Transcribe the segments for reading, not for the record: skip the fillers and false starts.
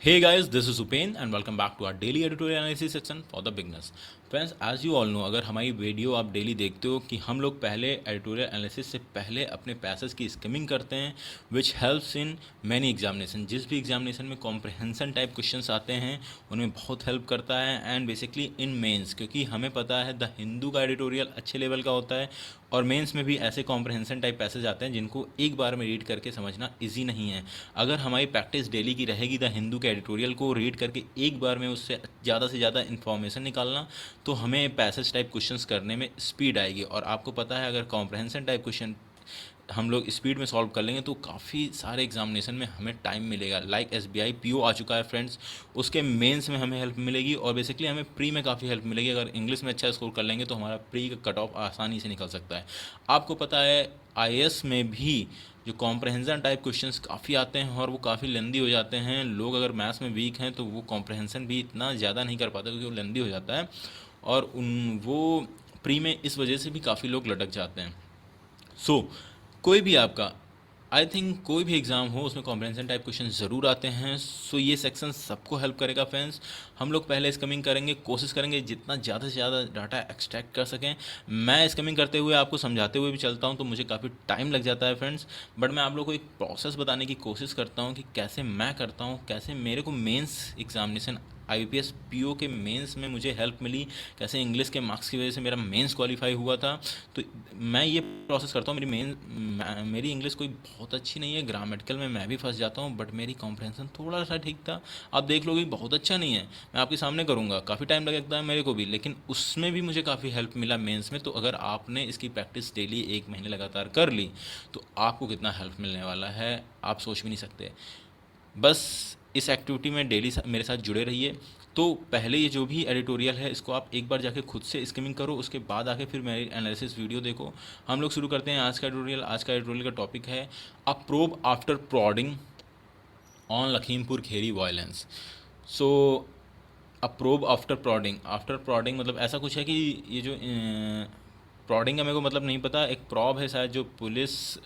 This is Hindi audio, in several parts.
Hey guys, this is Upen and welcome back to our daily editorial analysis section for the beginners. Friends, as you all know, अगर हमारी वीडियो आप डेली देखते हो कि हम लोग पहले एडिटोरियल एनालिसिस से पहले अपने पैसेज की स्किमिंग करते हैं which helps in many examination. जिस भी एग्जामिनेशन में कॉम्प्रहेंसन टाइप क्वेश्चंस आते हैं उनमें बहुत हेल्प करता है। एंड बेसिकली इन मेंस, क्योंकि हमें पता है द हिंदू का एडिटोरियल अच्छे लेवल का होता है और मेंस में भी ऐसे कॉम्प्रहेंसन टाइप पैसेज आते हैं जिनको एक बार में रीड करके समझना इजी नहीं है। अगर हमारी प्रैक्टिस डेली की रहेगी द हिंदू के एडिटोरियल को रीड करके एक बार में उससे ज़्यादा से ज़्यादा इन्फॉर्मेशन निकालना, तो हमें पैसेज टाइप क्वेश्चंस करने में स्पीड आएगी। और आपको पता है अगर कॉम्प्रहेंसन टाइप क्वेश्चन हम लोग स्पीड में सॉल्व कर लेंगे तो काफ़ी सारे एग्जामिनेशन में हमें टाइम मिलेगा। लाइक एसबीआई पीओ आ चुका है फ्रेंड्स, उसके मेंस में हमें हेल्प मिलेगी और बेसिकली हमें प्री में काफ़ी हेल्प मिलेगी। अगर इंग्लिश में अच्छा स्कोर कर लेंगे तो हमारा प्री का कट ऑफ आसानी से निकल सकता है। आपको पता है आईएएस में भी जो कॉम्प्रहेंसन टाइप क्वेश्चंस काफ़ी आते हैं और वो काफ़ी लेंदी हो जाते हैं। लोग अगर मैथ्स में वीक हैं तो वो कॉम्प्रहेंसन भी इतना ज़्यादा नहीं कर पाते क्योंकि वो लेंदी हो जाता है और उन वो प्री में इस वजह से भी काफ़ी लोग लटक जाते हैं। कोई भी आपका आई थिंक कोई भी एग्ज़ाम हो उसमें कॉम्प्रहेंसन टाइप क्वेश्चन ज़रूर आते हैं। ये सेक्शन सबको हेल्प करेगा फ्रेंड्स। हम लोग पहले स्कमिंग करेंगे, कोशिश करेंगे जितना ज़्यादा से ज़्यादा डाटा एक्सट्रैक्ट कर सकें। मैं स्कमिंग करते हुए आपको समझाते हुए भी चलता हूँ तो मुझे काफ़ी टाइम लग जाता है फ्रेंड्स, बट मैं आप लोग को एक प्रोसेस बताने की कोशिश करता हूँ कि कैसे मैं करता हूँ, कैसे मेरे को मेंस एग्जामिनेशन आईपीएस पीओ के मेंस में मुझे हेल्प मिली, कैसे इंग्लिश के मार्क्स की वजह से मेरा मेंस क्वालिफाई हुआ था। तो मैं ये प्रोसेस करता हूँ। मेरी इंग्लिश कोई बहुत अच्छी नहीं है, ग्रामेटिकल में मैं भी फंस जाता हूँ, बट मेरी कॉम्प्रहेंसन थोड़ा सा ठीक था। आप देख लोगे बहुत अच्छा नहीं है, मैं आपके सामने करूँगा, काफ़ी टाइम लगता है मेरे को भी, लेकिन उसमें भी मुझे काफ़ी हेल्प मिला मेंस में। तो अगर आपने इसकी प्रैक्टिस डेली 1 महीने लगातार कर ली तो आपको कितना हेल्प मिलने वाला है आप सोच भी नहीं सकते। बस इस एक्टिविटी में डेली मेरे साथ जुड़े रहिए। तो पहले ये जो भी एडिटोरियल है इसको आप एक बार जाके खुद से स्किमिंग करो, उसके बाद आके फिर मेरी एनालिसिस वीडियो देखो। हम लोग शुरू करते हैं आज का एडिटोरियल। आज का एडिटोरियल का टॉपिक है अ probe after prodding on Lakhimpur Kheri violence. So a probe after prodding मतलब ऐसा कुछ है कि ये जो प्रॉडिंग का मेरे को मतलब नहीं पता। एक प्रॉब है शायद जो पुलिस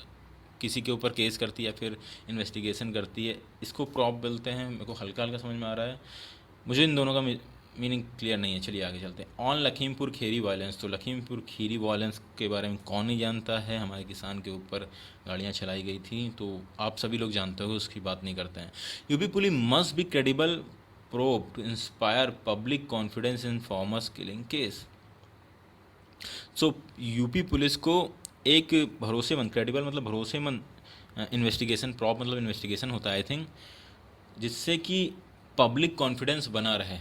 किसी के ऊपर केस करती है या फिर इन्वेस्टिगेशन करती है, इसको प्रॉब बोलते हैं। मेरे को हल्का हल्का समझ में आ रहा है, मुझे इन दोनों का मीनिंग क्लियर नहीं है। चलिए आगे चलते हैं। ऑन लखीमपुर खेरी वायलेंस, तो लखीमपुर खीरी वायलेंस के बारे में कौन नहीं जानता है। हमारे किसान के ऊपर गाड़ियाँ चलाई गई थी, तो आप सभी लोग जानते हो, उसकी बात नहीं करते हैं। UP police must be credible probe to inspire public confidence in farmers killing case. UP police को एक भरोसेमंद, क्रेडिबल मतलब भरोसेमंद, इन्वेस्टिगेशन, प्रॉब मतलब इन्वेस्टिगेशन होता है आई थिंक, जिससे कि पब्लिक कॉन्फिडेंस बना रहे।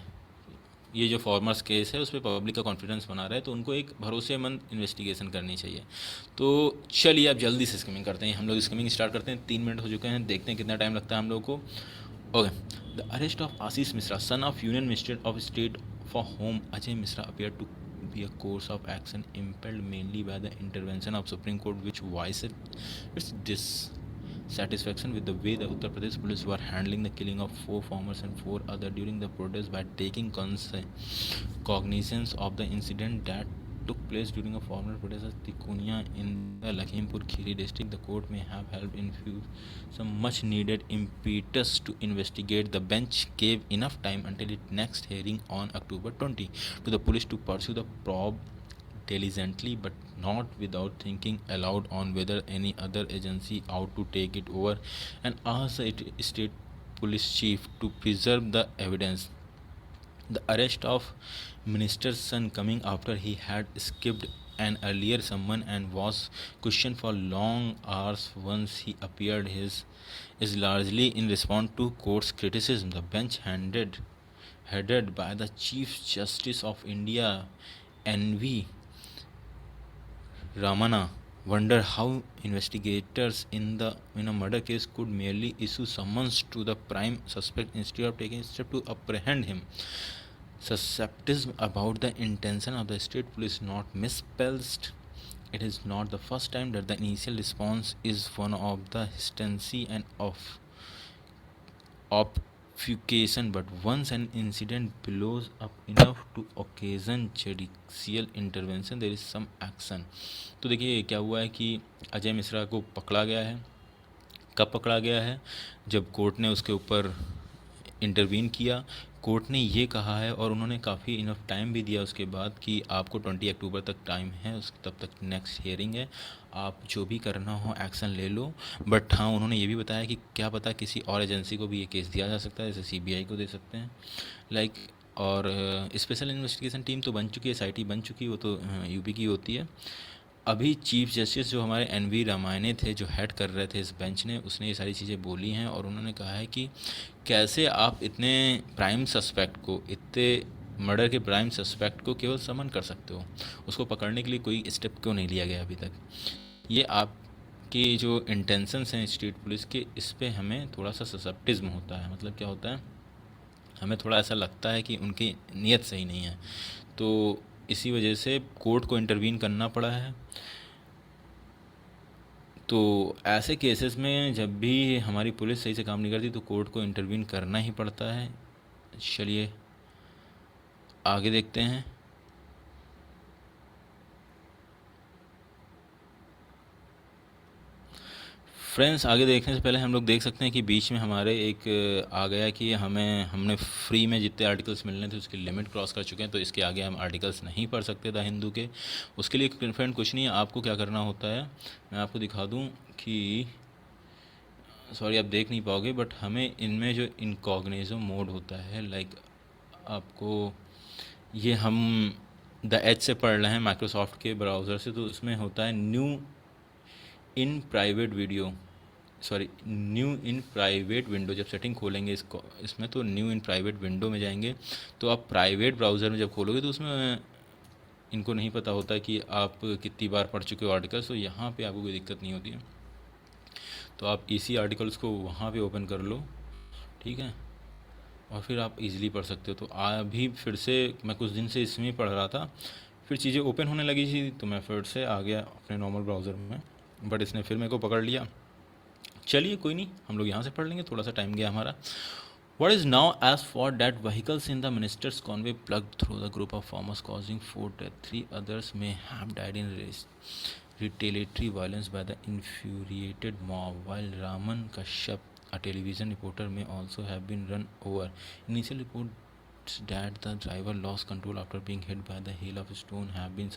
ये जो फार्मर्स केस है उस पर पब्लिक का कॉन्फिडेंस बना रहे, तो उनको एक भरोसेमंद इन्वेस्टिगेशन करनी चाहिए। तो चलिए अब जल्दी से स्किमिंग करते हैं। हम लोग स्किमिंग स्टार्ट करते हैं। 3 मिनट हो चुके हैं, देखते हैं कितना टाइम लगता है हम लोग को। Okay. The arrest of Ashish Mishra, son of union minister of state, for home Ajay Mishra appeared to be a course of action impelled mainly by the intervention of Supreme Court, which voiced its dissatisfaction with the way the Uttar Pradesh police were handling the killing of 4 farmers and 4 others during the protest by taking cognizance of the incident that took place during a farmer protest at Tikunia in the Lakhimpur Kheri district. The court may have helped infuse some much needed impetus to investigate. The bench gave enough time until its next hearing on October 20 to the police to pursue the probe diligently, but not without thinking aloud on whether any other agency ought to take it over, and asked the state police chief to preserve the evidence. The arrest of minister's son coming after he had skipped an earlier summon and was questioned for long hours once he appeared is largely in response to court's criticism. The bench headed by the Chief Justice of India N.V. Ramana wonder how investigators in a murder case could merely issue summons to the prime suspect instead of taking steps to apprehend him. Suspicion about the intention of the state police not misplaced. It is not the first time that the initial response is one of the hesitancy and of obfuscation, but once an incident blows up enough to occasion judicial intervention, there is some action. तो देखिए क्या हुआ है कि अजय मिश्रा को पकड़ा गया है। कब पकड़ा गया है? जब कोर्ट ने उसके ऊपर इंटरवीन किया। कोर्ट ने ये कहा है और उन्होंने काफ़ी इनफ टाइम भी दिया उसके बाद कि आपको 20 अक्टूबर तक टाइम है, उस तब तक नेक्स्ट हियरिंग है, आप जो भी करना हो एक्शन ले लो। बट हाँ, उन्होंने ये भी बताया कि क्या पता किसी और एजेंसी को भी ये केस दिया जा सकता है, जैसे सीबीआई को दे सकते हैं लाइक। और स्पेशल इन्वेस्टिगेशन टीम तो बन चुकी है, एसआईटी बन चुकी है, वो तो यूपी की होती है। अभी चीफ जस्टिस जो हमारे एनवी रामायणे थे, जो हेड कर रहे थे इस बेंच ने, उसने ये सारी चीज़ें बोली हैं और उन्होंने कहा है कि कैसे आप इतने प्राइम सस्पेक्ट को, इतने मर्डर के प्राइम सस्पेक्ट को केवल समन कर सकते हो, उसको पकड़ने के लिए कोई स्टेप क्यों नहीं लिया गया अभी तक। ये आपके जो इंटेंशंस हैं स्टेट पुलिस के, इस पे हमें थोड़ा सा ससेप्टिज्म होता है। मतलब क्या होता है, हमें थोड़ा ऐसा लगता है कि उनकी नीयत सही नहीं है, तो इसी वजह से कोर्ट को इंटरवीन करना पड़ा है। तो ऐसे केसेस में जब भी हमारी पुलिस सही से काम नहीं करती तो कोर्ट को इंटरवीन करना ही पड़ता है। चलिए आगे देखते हैं। फ्रेंड्स, आगे देखने से पहले हम लोग देख सकते हैं कि बीच में हमारे एक आ गया कि हमने फ्री में जितने आर्टिकल्स मिलने थे उसकी लिमिट क्रॉस कर चुके हैं, तो इसके आगे हम आर्टिकल्स नहीं पढ़ सकते द हिंदू के। उसके लिए फ्रेंड कुछ नहीं है, आपको क्या करना होता है मैं आपको दिखा दूं कि, सॉरी आप देख नहीं पाओगे, बट हमें इनमें जो इनकॉग्निजो मोड होता है लाइक, आपको ये हम द एज से पढ़ रहे हैं माइक्रोसॉफ्ट के ब्राउज़र से, तो उसमें होता है new in private video, sorry new in private window. जब सेटिंग खोलेंगे इसको इसमें, तो न्यू इन प्राइवेट विंडो में जाएंगे, तो आप प्राइवेट ब्राउज़र में जब खोलोगे तो उसमें इनको नहीं पता होता कि आप कितनी बार पढ़ चुके हो आर्टिकल्स, तो यहाँ पे आपको कोई दिक्कत नहीं होती है। तो आप इसी आर्टिकल्स को वहाँ पे ओपन कर लो, ठीक है, और फिर आप इजीली पढ़ सकते हो। तो अभी फिर से मैं कुछ दिन से इसमें ही पढ़ रहा था, फिर चीज़ें ओपन होने लगी थी तो मैं फिर से आ गया अपने नॉर्मल ब्राउज़र में, बट इसने फिर मेरे को पकड़ लिया। चलिए कोई नहीं, हम लोग यहाँ से पढ़ लेंगे, थोड़ा सा टाइम गया हमारा। What is now as for that vehicles in the minister's convoy plugged through the group of farmers causing 4 deaths. 3 others may have died in retaliatory violence by the infuriated mob, while Raman Kashyap, a television reporter, may also have been run over. Initial reports that the driver lost control after being hit by the hail of stone have been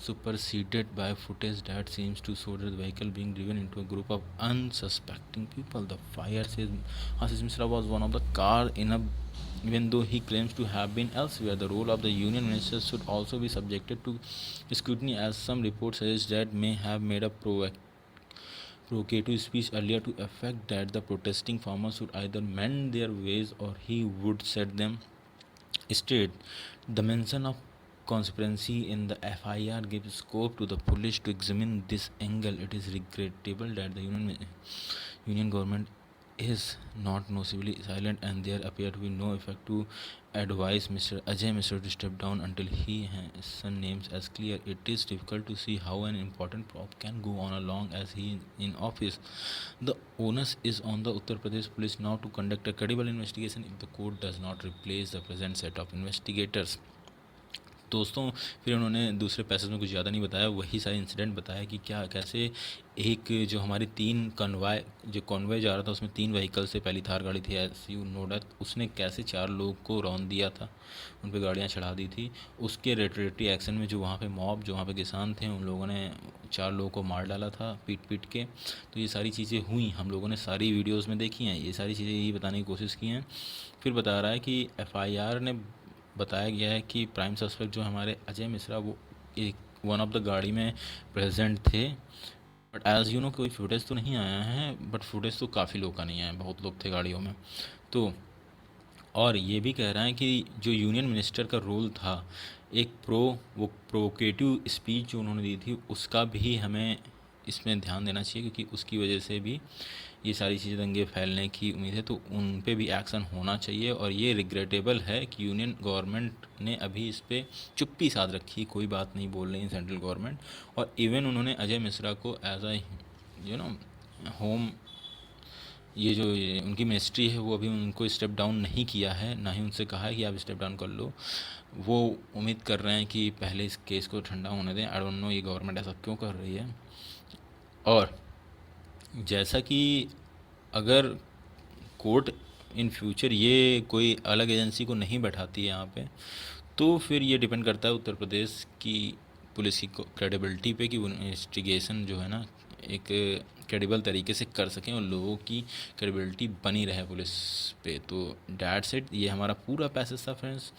superseded by footage that seems to show the vehicle being driven into a group of unsuspecting people. The fire says Ashish Mishra was one of the car in a, even though he claims to have been elsewhere. The role of the union minister should also be subjected to scrutiny, as some reports suggest that may have made a provocative speech earlier to effect that the protesting farmers should either mend their ways or he would set them straight. The mention of conspiracy in the FIR gives scope to the police to examine this angle. It is regrettable that the union government is not noticeably silent, and there appear to be no effect to advise Mr. Ajay Mishra to step down until he has some names as clear. It is difficult to see how an important prop can go on along as he is in office. The onus is on the Uttar Pradesh police now to conduct a credible investigation if the court does not replace the present set of investigators. दोस्तों, फिर उन्होंने दूसरे पैसेज में कुछ ज़्यादा नहीं बताया, वही सारे इंसिडेंट बताया कि क्या कैसे एक जो हमारी 3 कॉन्वॉय जा रहा था उसमें 3 व्हीकल से, पहली थार गाड़ी थी SU नोडा, उसने कैसे 4 लोग को रौंद दिया था, उन पर गाड़ियाँ चढ़ा दी थी। उसके रेटरेटरी एक्शन में जो वहाँ पे मॉब, जो वहाँ पे किसान थे, उन लोगों ने 4 लोगों को मार डाला था पीट पीट के। तो ये सारी चीज़ें हुई, हम लोगों ने सारी वीडियोज़ में देखी हैं, ये सारी चीज़ें यही बताने की कोशिश की हैं। फिर बता रहा है कि FIR ने बताया गया है कि प्राइम सस्पेक्ट जो हमारे अजय मिश्रा, वो एक वन ऑफ द गाड़ी में प्रेजेंट थे, बट एज यू नो कोई फुटेज तो नहीं आया है, बट फुटेज तो काफ़ी लोग का नहीं आया, बहुत लोग थे गाड़ियों में। तो और ये भी कह रहा है कि जो यूनियन मिनिस्टर का रोल था, एक वो प्रोवोकेटिव स्पीच जो उन्होंने दी थी, उसका भी हमें इसमें ध्यान देना चाहिए, क्योंकि उसकी वजह से भी ये सारी चीज़ें दंगे फैलने की उम्मीद है, तो उन पे भी एक्शन होना चाहिए। और ये रिग्रेटेबल है कि यूनियन गवर्नमेंट ने अभी इस पर चुप्पी साध रखी, कोई बात नहीं बोल रही सेंट्रल गवर्नमेंट। और इवन उन्होंने अजय मिश्रा को एज अ होम, ये जो उनकी मिनिस्ट्री है, वो अभी उनको स्टेप डाउन नहीं किया है, ना ही उनसे कहा है कि आप स्टेप डाउन कर लो। वो उम्मीद कर रहे हैं कि पहले इस केस को ठंडा होने दें। आई डोंट नो ये गवर्नमेंट ऐसा क्यों कर रही है। और जैसा कि अगर कोर्ट इन फ्यूचर ये कोई अलग एजेंसी को नहीं बैठाती है यहाँ पे, तो फिर ये डिपेंड करता है उत्तर प्रदेश की पुलिस की क्रेडिबिलिटी पे कि वो इन्वेस्टिगेशन जो है ना एक क्रेडिबल तरीके से कर सकें और लोगों की क्रेडिबिलिटी बनी रहे पुलिस पे। तो डैट्स इट, ये हमारा पूरा पैसेज था friends.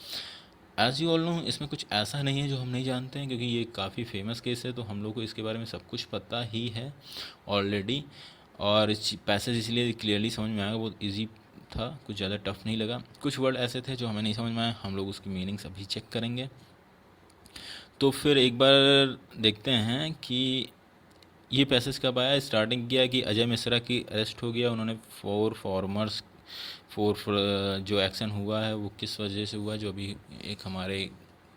As you all no, इसमें कुछ ऐसा नहीं है जो हम नहीं जानते हैं, क्योंकि ये काफ़ी फेमस केस है, तो हम लोग को इसके बारे में सब कुछ पता ही है ऑलरेडी। और इस पैसेज इसलिए क्लियरली समझ में आएगा, बहुत इजी था, कुछ ज़्यादा टफ नहीं लगा। कुछ वर्ड ऐसे थे जो हमें नहीं समझ में आए, हम लोग उसकी मीनिंग्स अभी चेक करेंगे। तो फिर एक बार देखते हैं कि ये पैसेज कब आया। स्टार्टिंग किया कि अजय मिश्रा की अरेस्ट हो गया, उन्होंने फोर जो एक्शन हुआ है वो किस वजह से हुआ, जो अभी एक हमारे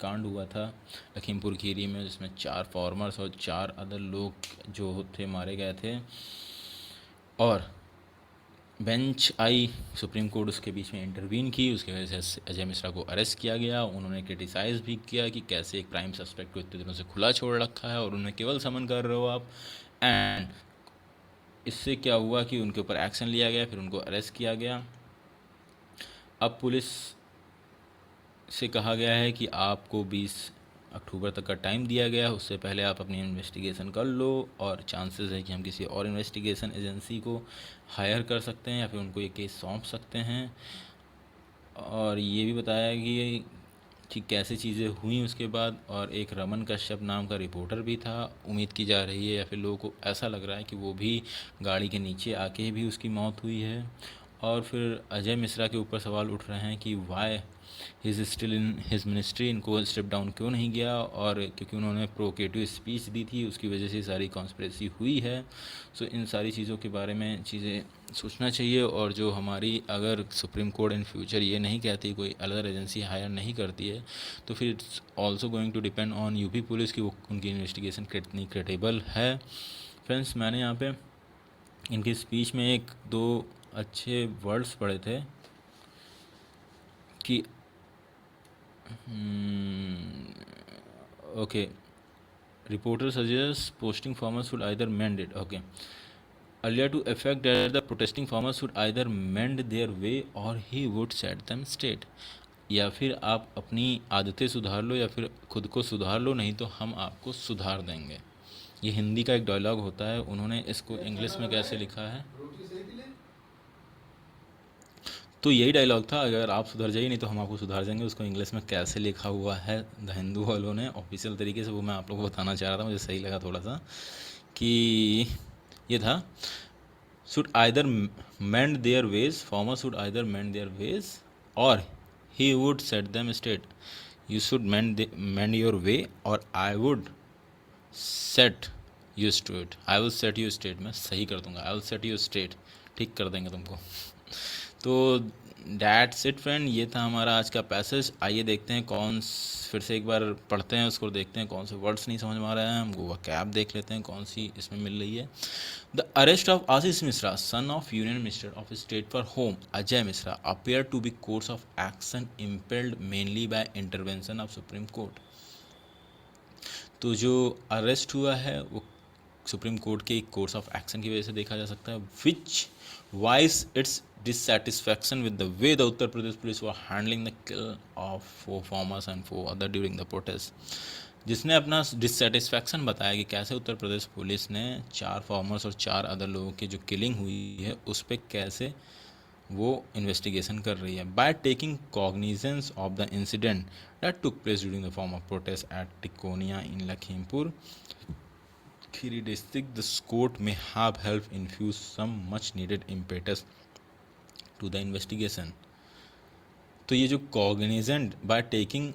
कांड हुआ था लखीमपुर खीरी में, जिसमें 4 फार्मर्स और 4 अदर लोग जो थे मारे गए थे। और बेंच आई सुप्रीम कोर्ट उसके बीच में इंटरवीन की, उसकी वजह से अजय मिश्रा को अरेस्ट किया गया। उन्होंने क्रिटिसाइज़ भी किया कि कैसे एक प्राइम सस्पेक्ट को इतने दिनों से खुला छोड़ रखा है और उन्हें केवल समन कर रहे हो आप। एंड इससे क्या हुआ कि उनके ऊपर एक्शन लिया गया, फिर उनको अरेस्ट किया गया। अब पुलिस से कहा गया है कि आपको 20 अक्टूबर तक का टाइम दिया गया है, उससे पहले आप अपनी इन्वेस्टिगेशन कर लो, और चांसेस है कि हम किसी और इन्वेस्टिगेशन एजेंसी को हायर कर सकते हैं या फिर उनको ये केस सौंप सकते हैं। और ये भी बताया कि कैसे चीज़ें हुई उसके बाद। और एक रमन कश्यप नाम का रिपोर्टर भी था, उम्मीद की जा रही है या फिर लोगों को ऐसा लग रहा है कि वो भी गाड़ी के नीचे आके भी उसकी मौत हुई है। और फिर अजय मिश्रा के ऊपर सवाल उठ रहे हैं कि why is still in his ministry, इनको स्टेप डाउन क्यों नहीं गया, और क्योंकि उन्होंने प्रोकेटिव स्पीच दी थी उसकी वजह से सारी कॉन्स्पिरेसी हुई है। सो इन सारी चीज़ों के बारे में चीज़ें सोचना चाहिए। और जो हमारी, अगर सुप्रीम कोर्ट इन फ्यूचर ये नहीं कहती, कोई अदर एजेंसी हायर नहीं करती है, तो फिर it's also going to depend on UP police की वो उनकी इन्वेस्टिगेशन कितनी क्रेडिबल है। फ्रेंड्स, मैंने यहाँ पे इनकी स्पीच में 1-2 अच्छे वर्ड्स पढ़े थे कि okay, reporter suggests posting farmers should either mend it. Okay, earlier to effect that the protesting farmers should either mend their way or he would set them straight. या फिर आप अपनी आदतें सुधार लो या फिर खुद को सुधार लो, नहीं तो हम आपको सुधार देंगे। ये हिंदी का एक डायलॉग होता है, उन्होंने इसको इंग्लिश में कैसे लिखा है, तो यही डायलॉग था, अगर आप सुधर जाइए नहीं तो हम आपको सुधार देंगे। उसको इंग्लिश में कैसे लिखा हुआ है द हिंदू वालों ने ऑफिशियल तरीके से, वो मैं आप लोगों को बताना चाह रहा था, मुझे सही लगा थोड़ा सा कि ये था should either mend their ways, farmer should either mend their ways और he would set them straight. You should mend your way और I would set you straight, I will set you straight, मैं सही कर दूंगा, I will set you straight, ठीक कर देंगे तुमको। तो डैट्स इट फ्रेंड, ये था हमारा आज का पैसेज। आइए देखते हैं फिर से एक बार पढ़ते हैं उसको, देखते हैं कौन से वर्ड्स नहीं समझ में आ रहे हैं हमको, वह कैब देख लेते हैं कौन सी इसमें मिल रही है। The arrest of Ashish Mishra, son of union minister of state for home Ajay Mishra, appear to be course of action impelled mainly by intervention of supreme court. तो जो अरेस्ट हुआ है वो सुप्रीम कोर्ट के एक कोर्स ऑफ एक्शन की वजह से देखा जा सकता है, which wise it's dissatisfaction with the way the Uttar Pradesh police were handling the kill of 4 farmers and 4 other during the protest, जिसने अपना डिससेटिस्फैक्शन बताया कि कैसे उत्तर प्रदेश पुलिस ने 4 फार्मर्स और 4 अदर लोगों की जो किलिंग हुई है उस पर कैसे वो इन्वेस्टिगेशन कर रही है। By taking cognizance of the incident that took place during the farmer protest at Tikonia in Lakhimpur Kheri district, the court may have help infuse some much needed impetus to the investigation. तो ये जो cognizant, by taking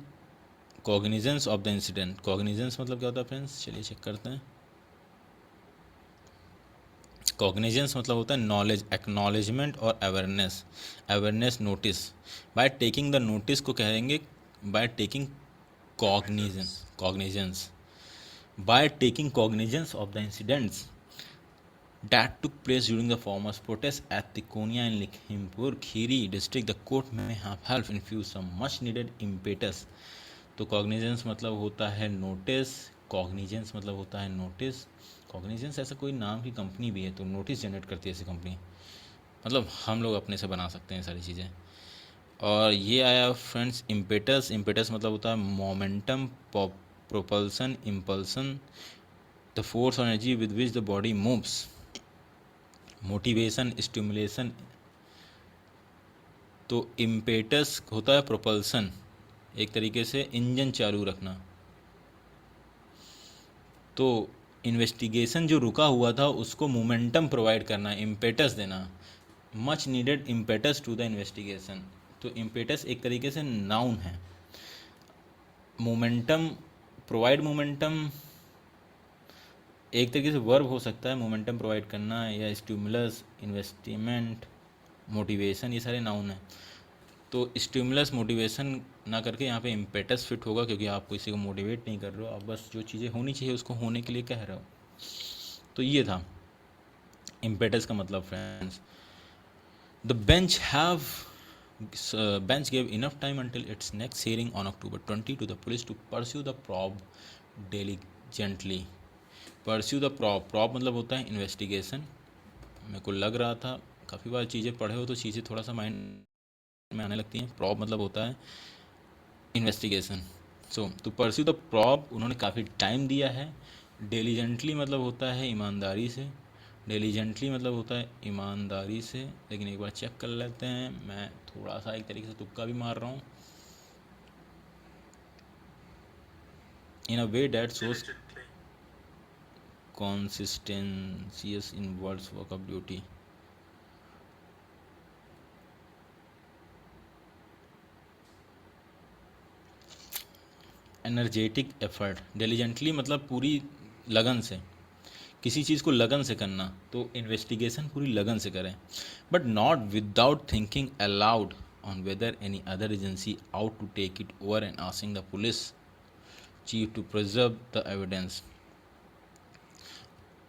cognizance of the incident, cognizance मतलब क्या होता है फ्रेंड्स, चलिए चेक करते हैं। कॉग्निजेंस मतलब होता है नॉलेज, एक्नॉलेजमेंट और awareness, awareness notice. By taking the notice को कहेंगे bye taking cognizance, bye taking cognizance of the incidents that took place during the farmers' protest at Tikonia in Lakhimpur Kheri district, the court may have helped infuse some much needed impetus। तो कॉग्निजेंस मतलब होता है नोटिस, कॉग्निजेंस मतलब होता है नोटिस। कॉग्निजेंस ऐसा कोई नाम की कंपनी भी है, तो नोटिस जनरेट करती है ऐसी कंपनी। मतलब हम लोग अपने से बना सकते हैं सारी चीज़ें। और ये आया फ्रेंड्स इम्पेटस। इम्पेटस मतलब होता है मोमेंटम, प्रोपल्सन, इम्पल्सन, द फोर्स और energy with which the body moves. Motivation, stimulation. तो इम्पेटस होता है प्रोपल्सन, एक तरीके से इंजन चालू रखना। तो इन्वेस्टिगेशन जो रुका हुआ था उसको मोमेंटम प्रोवाइड करना, इम्पेटस देना, much needed impetus to the investigation. तो इम्पेटस एक तरीके से नाउन है। मोमेंटम, प्रोवाइड मोमेंटम एक तरीके से वर्ब हो सकता है, मोमेंटम प्रोवाइड करना, या स्टिमुलस, इन्वेस्टमेंट, मोटिवेशन, ये सारे नाउन हैं। तो स्टिमुलस मोटिवेशन ना करके यहाँ पे इम्पेटस फिट होगा, क्योंकि आप किसी को मोटिवेट नहीं कर रहे हो, आप बस जो चीज़ें होनी चाहिए उसको होने के लिए कह रहे हो। तो ये था इम्पेटस का मतलब friends. The bench gave enough time until its next hearing on October 20 to the police to pursue the probe diligently. Pursue the probe, probe मतलब होता है इन्वेस्टिगेशन। मेरे को लग रहा था, काफ़ी बार चीज़ें पढ़े हो तो चीज़ें थोड़ा सा माइंड में आने लगती हैं। प्रॉब मतलब होता है investigation. So to pursue the probe, उन्होंने काफ़ी टाइम दिया है। डिलीजेंटली मतलब होता है ईमानदारी से। डिलीजेंटली मतलब होता है ईमानदारी से, लेकिन एक बार चेक कर लेते हैं। मैं थोड़ा सा एक तरीके से तुक्का भी मार रहा हूँ। In a way that shows conscientiousness in words work of duty. Energetic effort, diligently मतलब पूरी लगन से, किसी चीज़ को लगन से करना। तो इन्वेस्टिगेशन पूरी लगन से करें, but not without thinking aloud on whether any other agency out to take it over and asking the police chief to preserve the evidence.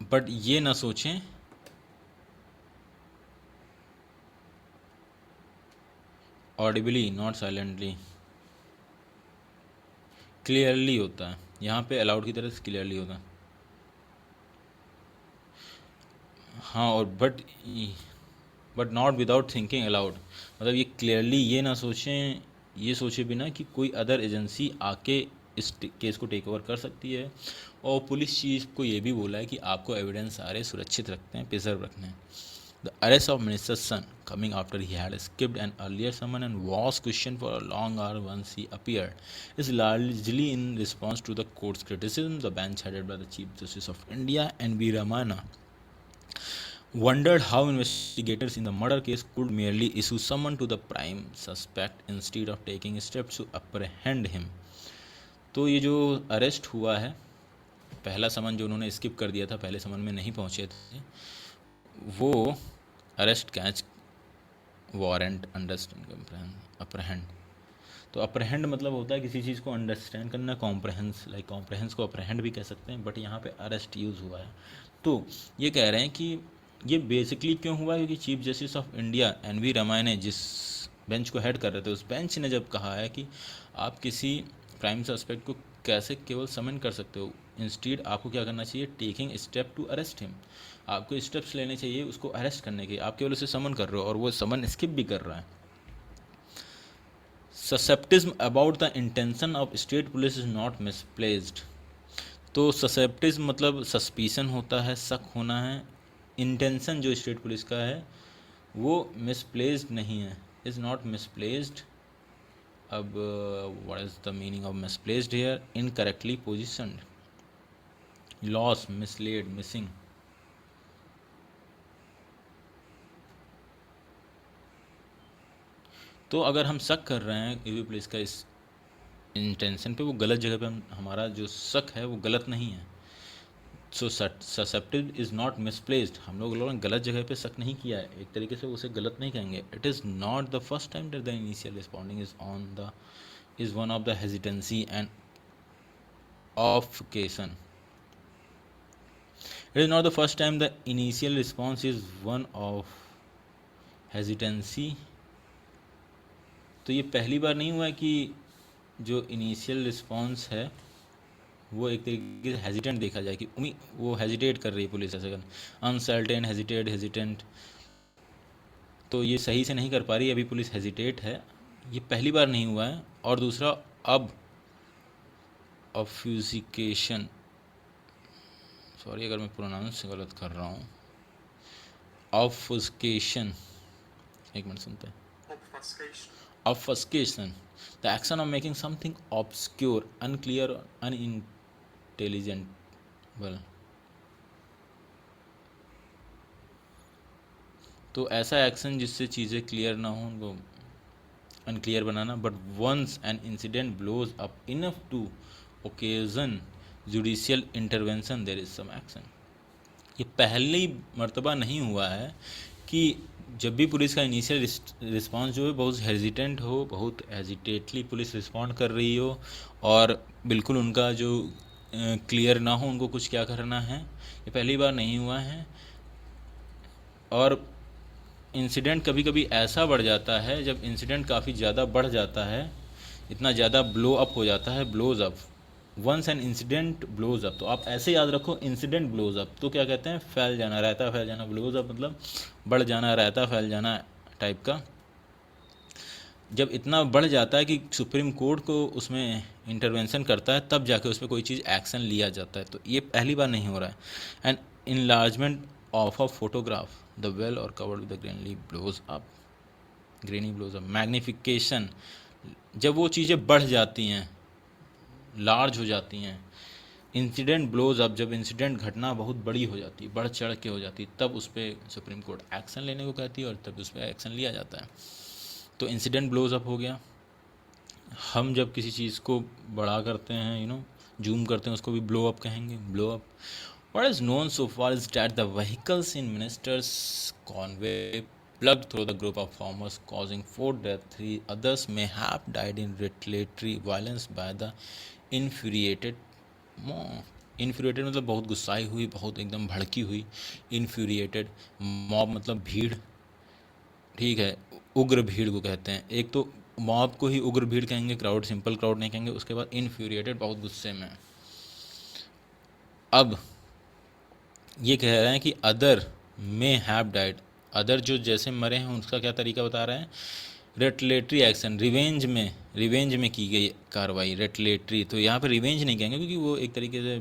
But ये ना सोचें, ऑडिबली नॉट साइलेंटली, क्लियरली होता है यहाँ पे, अलाउड की तरह से क्लियरली होता है। हाँ, और but not without thinking allowed, मतलब ये क्लियरली ये ना सोचें, ये सोचे बिना कि कोई अदर एजेंसी आके इस केस को टेक ओवर कर सकती है। और पुलिस चीफ को ये भी बोला है कि आपको एविडेंस सारे सुरक्षित रखते हैं, प्रिजर्व रखने हैं। The arrest of minister son coming after he had skipped an earlier summon and was questioned for a long hour once he appeared is largely in response to the court's criticism. The bench headed by the Chief Justice of India N.V. Ramana wondered how investigators in the murder case could merely issue summon to the prime suspect instead of taking steps to apprehend him. तो ये जो अरेस्ट हुआ है, पहला समन जो उन्होंने स्किप कर दिया था, पहले समन में नहीं पहुंचे थे, वो अरेस्ट, कैच, वारंट, अंडरस्टैंड, अप्रहेंड। तो अप्रहेंड मतलब होता है किसी चीज़ को अंडरस्टैंड करना, कॉम्प्रहेंस, लाइक कॉम्प्रहेंस को अप्रहेंड भी कह सकते हैं, बट यहाँ पे अरेस्ट यूज़ हुआ है। तो ये कह रहे हैं कि ये बेसिकली क्यों हुआ, क्योंकि chief justice of India N V. Ramana ने, जिस बेंच को हेड कर रहे थे, उस बेंच ने जब कहा है कि आप किसी प्राइम सस्पेक्ट को कैसे केवल समन कर सकते हो, इंस्टीड आपको क्या करना चाहिए, taking step to arrest him, आपको स्टेप्स लेने चाहिए उसको अरेस्ट करने के। आप केवल उसे समन कर रहे हो और वो समन स्किप भी कर रहा है। Scepticism about the intention of state police is not misplaced. तो ससेप्टिज्म मतलब सस्पिशन होता है, शक होना है। इंटेंशन जो स्टेट पुलिस का है वो मिसप्लेस्ड नहीं है, इज़ नॉट मिसप्लेस्ड। अब what is the meaning of misplaced here, incorrectly positioned, loss, misled, missing. तो अगर हम शक कर रहे हैं ईवी पुलिस का इस इंटेंशन पे, वो गलत जगह पे हमारा जो शक है वो गलत नहीं है। सो ससेप्टिव इज़ नॉट मिसप्लेस्ड, हम लोगों ने गलत जगह पे शक नहीं किया है, एक तरीके से उसे गलत नहीं कहेंगे। It is not the first time that the initial responding is one of the hesitancy and obfuscation. It is not the first time the initial response is one of hesitancy. तो ये पहली बार नहीं हुआ कि जो इनिशियल रिस्पॉन्स है वो एक तरीके से हेजिटेंट देखा जाए, कि वो हेजिटेट कर रही है पुलिस, ऐसे कर अनसर्टेन, हेजिटेट, हेजिटेंट। तो ये सही से नहीं कर पा रही, अभी पुलिस हेजिटेट है। ये पहली बार नहीं हुआ है। और दूसरा, अब ऑब्फ्यूजिकेशन, सॉरी अगर मैं प्रोनाउंस गलत कर रहा हूँ, ऑब्फुस्केशन, एक मिनट सुनते हैं। Obfuscation, the action of making something obscure, unclear, unintelligible. तो ऐसा एक्शन जिससे चीज़ें क्लियर ना हो, उनको अनक्लियर बनाना। But once an incident blows up enough to occasion judicial intervention there is some action. ये पहली मर्तबा नहीं हुआ है कि जब भी पुलिस का इनिशियल रिस्पांस जो है बहुत हेजिटेंट हो, बहुत हेजिटेटली पुलिस रिस्पॉन्ड कर रही हो, और बिल्कुल उनका जो क्लियर ना हो उनको कुछ क्या करना है। ये पहली बार नहीं हुआ है। और इंसिडेंट कभी कभी ऐसा बढ़ जाता है, जब इंसिडेंट काफ़ी ज़्यादा बढ़ जाता है, इतना ज़्यादा ब्लो अप हो जाता है, blows up, once an incident blows up. तो आप ऐसे याद रखो, इंसिडेंट ब्लोज अप तो क्या कहते हैं, फैल जाना, रहता फैल जाना। ब्लोज अप मतलब बढ़ जाना, रहता फैल जाना टाइप का। जब इतना बढ़ जाता है कि सुप्रीम कोर्ट को उसमें इंटरवेंशन करता है, तब जाके उस पर कोई चीज़ एक्शन लिया जाता है। तो ये पहली बार नहीं हो रहा है। And enlargement of a photograph, the well or covered with the grainly blows up, grainy blows up. Magnification, जब वो चीज़ें बढ़ जाती हैं, लार्ज हो जाती हैं। इंसिडेंट ब्लोज अप, जब इंसिडेंट घटना बहुत बड़ी हो जाती है, बढ़ चढ़ के हो जाती है, तब उस पर सुप्रीम कोर्ट एक्शन लेने को कहती है और तब उस पर एक्शन लिया जाता है। तो इंसिडेंट ब्लोज अप हो गया। हम जब किसी चीज़ को बड़ा करते हैं, जूम करते हैं, उसको भी ब्लो अप कहेंगे, blow up. What is known so far is that the vehicles in Minister's Conway plugged through the group of farmers, causing 4 deaths. 3 others may have died in retaliatory violence by the infuriated mob. Infuriated मतलब बहुत गुस्साई हुई, बहुत एकदम भड़की हुई। Infuriated, मॉब मतलब भीड़, ठीक है, उग्र भीड़ को कहते हैं। एक तो मॉब को ही उग्र भीड़ कहेंगे, क्राउड, सिंपल क्राउड नहीं कहेंगे। उसके बाद इन्फ्यूरिएटेड, बहुत गुस्से में। अब ये कह रहे हैं कि अदर में हैव डाइड, अदर जो जैसे मरे हैं उसका क्या तरीका बता रहे हैं, रेटलेटरी एक्शन, रिवेंज में की गई कार्रवाई, रेटलेटरी। तो यहाँ पे रिवेंज नहीं कहेंगे क्योंकि वो एक तरीके से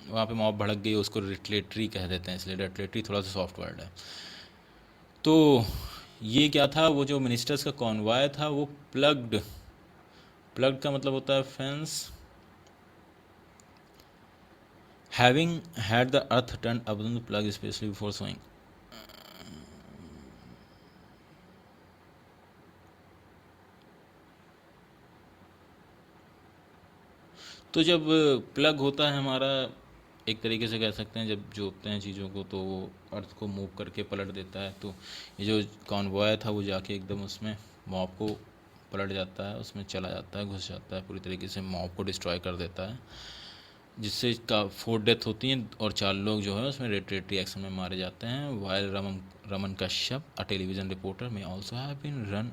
वहाँ पे मॉब भड़क गई, उसको रेटलेटरी कह देते हैं, इसलिए रेटलेटरी थोड़ा सा सॉफ्ट वर्ड है। तो ये क्या था, वो जो मिनिस्टर्स का कॉन्वॉय था वो प्लग्ड का मतलब होता है fence, having had the earth turned upon the plug especially before sowing। तो जब प्लग होता है हमारा, एक तरीके से कह सकते हैं जब जोतते हैं चीज़ों को तो वो अर्थ को मूव करके पलट देता है। तो ये जो कॉन्वॉय था वो जाके एकदम उसमें मॉब को पलट जाता है, उसमें चला जाता है, घुस जाता है, पूरी तरीके से मॉब को डिस्ट्रॉय कर देता है, जिससे का 4 डेथ होती हैं और 4 लोग जो है उसमें रेटरेटरी एक्शन में मारे जाते हैं। While Raman Kashyap, a television reporter, may also have been run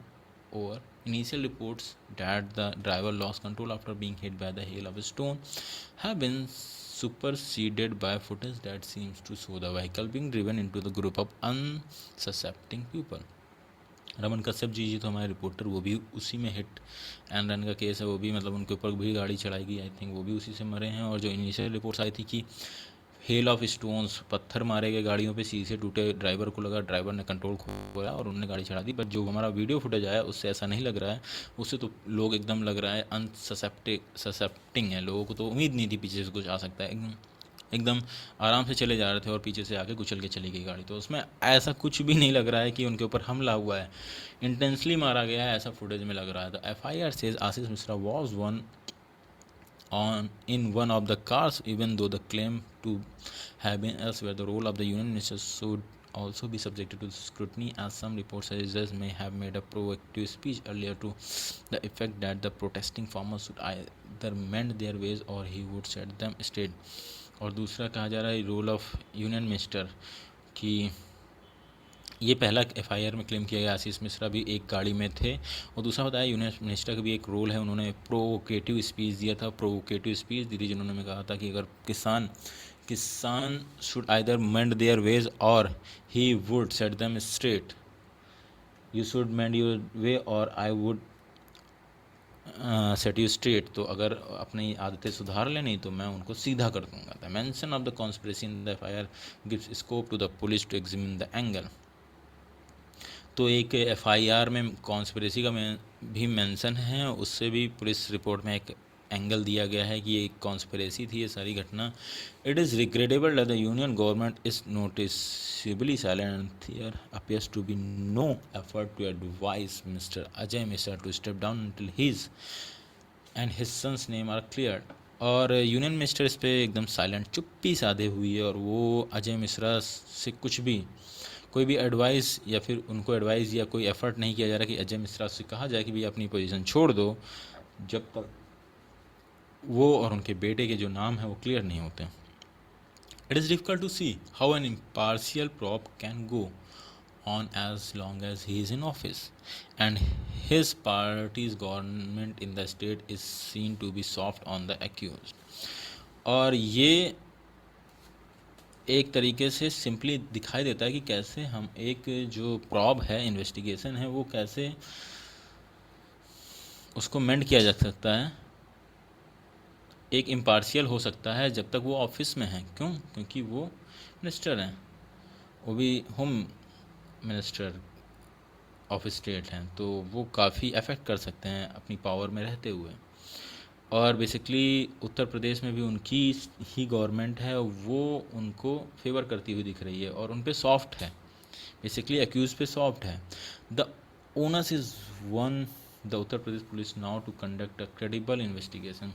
over. Initial reports that the driver lost control after being hit by the hail of stone have been superseded by footage that seems to show the vehicle being driven into the group of unsuspecting people। Raman Kashyap ji तो हमारे रिपोर्टर, वो भी उसी में हिट एंड रन का केस है, वो भी मतलब उनके ऊपर भी गाड़ी चढ़ाई गई, आई थिंक वो भी उसी से मरे हैं। और जो इनिशियल रिपोर्ट्स आई थी कि हेल ऑफ स्टोन्स, पत्थर मारे गए गाड़ियों पे, शीशे टूटे, ड्राइवर को लगा, ड्राइवर ने कंट्रोल खोया और उन्होंने गाड़ी चढ़ा दी। बट जो हमारा वीडियो फुटेज आया उससे ऐसा नहीं लग रहा है, उससे तो लोग एकदम लग रहा है अनससेप्टिंग है, लोगों को तो उम्मीद नहीं थी पीछे से कुछ आ सकता है, एकदम आराम से चले जा रहे थे और पीछे से आके कुचल के चली गई गाड़ी। तो उसमें ऐसा कुछ भी नहीं लग रहा है कि उनके ऊपर हमला हुआ है, इंटेंसली मारा गया है, ऐसा फुटेज में लग रहा है। तो FIR says Ashish Mishra was one on in one of the cars, even though the claim to have been elsewhere। The role of the union minister should also be subjected to scrutiny, as some reports suggest may have made a provocative speech earlier to the effect that the protesting farmers should either mend their ways or he would set them straight। और दूसरा कहा जा रहा है रोल ऑफ यूनियन मिनिस्टर, कि ये पहला FIR में क्लेम किया गया आशीष मिश्रा भी एक गाड़ी में थे, और दूसरा बताया यूनियन मिनिस्टर का भी एक रोल है, उन्होंने प्रोवोकेटिव स्पीच दिया था, प्रोवोकेटिव स्पीच दी थी जिन्होंने कहा था कि अगर किसान should either mend their ways और he would set them straight. You should mend your way और I would set you straight. तो अगर अपनी आदतें सुधार ले नहीं तो मैं उनको सीधा कर दूंगा। The mention of the conspiracy in the FIR gives scope to the police to examine the angle. तो एक एफआईआर में कॉन्स्पिरेसी का भी मेंशन है, उससे भी पुलिस रिपोर्ट में एक एंगल दिया गया है कि ये एक कॉन्स्पिरेसी थी ये सारी घटना। It is regrettable that the union government is noticeably silent. There appears to be no effort to advise mister Ajay Mishra to step down until his and his sons name are clear. और यूनियन मिनिस्टर इस पर एकदम साइलेंट चुप्पी साधे हुई है, और वो अजय मिश्रा से कुछ भी कोई भी एडवाइस या फिर उनको एडवाइस या कोई एफर्ट नहीं किया जा रहा कि अजय मिश्रा से कहा जाए कि भैया अपनी पोजीशन छोड़ दो, जब तक वो और उनके बेटे के जो नाम है वो क्लियर नहीं होते। It is difficult to see how an impartial probe can go on as long as he is in office and his party's government in the state is seen to be soft on the accused। और ये एक तरीके से सिंपली दिखाई देता है कि कैसे हम एक जो प्रॉब है, इन्वेस्टिगेशन है, वो कैसे उसको मेंड किया जा सकता है, एक इम्पार्शियल हो सकता है जब तक वो ऑफिस में है। क्यों? क्योंकि वो मिनिस्टर हैं, वो भी होम मिनिस्टर ऑफ स्टेट हैं, तो वो काफ़ी अफेक्ट कर सकते हैं अपनी पावर में रहते हुए। और बेसिकली उत्तर प्रदेश में भी उनकी ही गवर्नमेंट है, वो उनको फेवर करती हुई दिख रही है और उन पे सॉफ्ट है, बेसिकली एक्यूज पे सॉफ्ट है। The onus is on the Uttar Pradesh police now to conduct a credible investigation.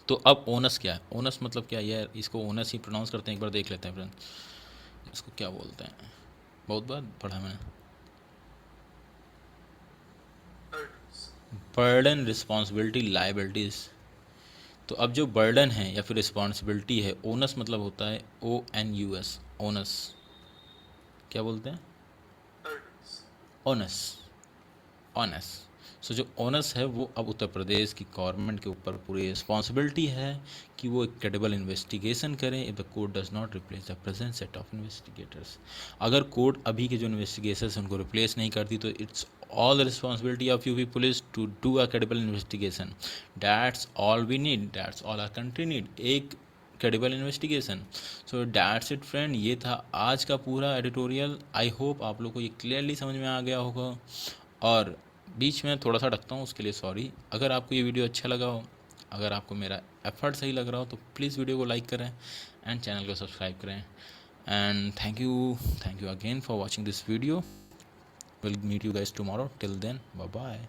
तो अब ओनस क्या है? ओनस मतलब क्या है? इसको ओनस ही प्रोनाउंस करते हैं, एक बार देख लेते हैं फ्रेंड, इसको क्या बोलते हैं, बहुत बार पढ़ा मैंने। Burden, responsibility, liabilities. तो अब जो बर्डन है या फिर रिस्पॉन्सिबिलिटी है, ओनस मतलब होता है ONUS, ओनस। क्या बोलते हैं? Onus, ons. सो जो ओनस है वो अब उत्तर प्रदेश की गवर्नमेंट के ऊपर पूरी रिस्पॉन्सिबिलिटी है कि वो एक क्रेडिबल इन्वेस्टिगेशन करें if the court does not replace the present set of investigators. अगर कोर्ट अभी के जो इन्वेस्टिगेशंस उनको रिप्लेस नहीं करती तो it's all the responsibility of UP police to do a credible investigation. That's all we need, that's all our country need, एक credible investigation. So that's it friend, ये था आज का पूरा एडिटोरियल। आई होप आप लोग को ये क्लियरली समझ में आ गया होगा, और बीच में थोड़ा सा अटकता हूँ उसके लिए सॉरी। अगर आपको ये वीडियो अच्छा लगा हो, अगर आपको मेरा एफर्ट सही लग रहा हो तो प्लीज़ वीडियो को लाइक करें एंड चैनल को सब्सक्राइब करें। And thank you again for watching this video. We'll meet you guys tomorrow. Till then, bye bye.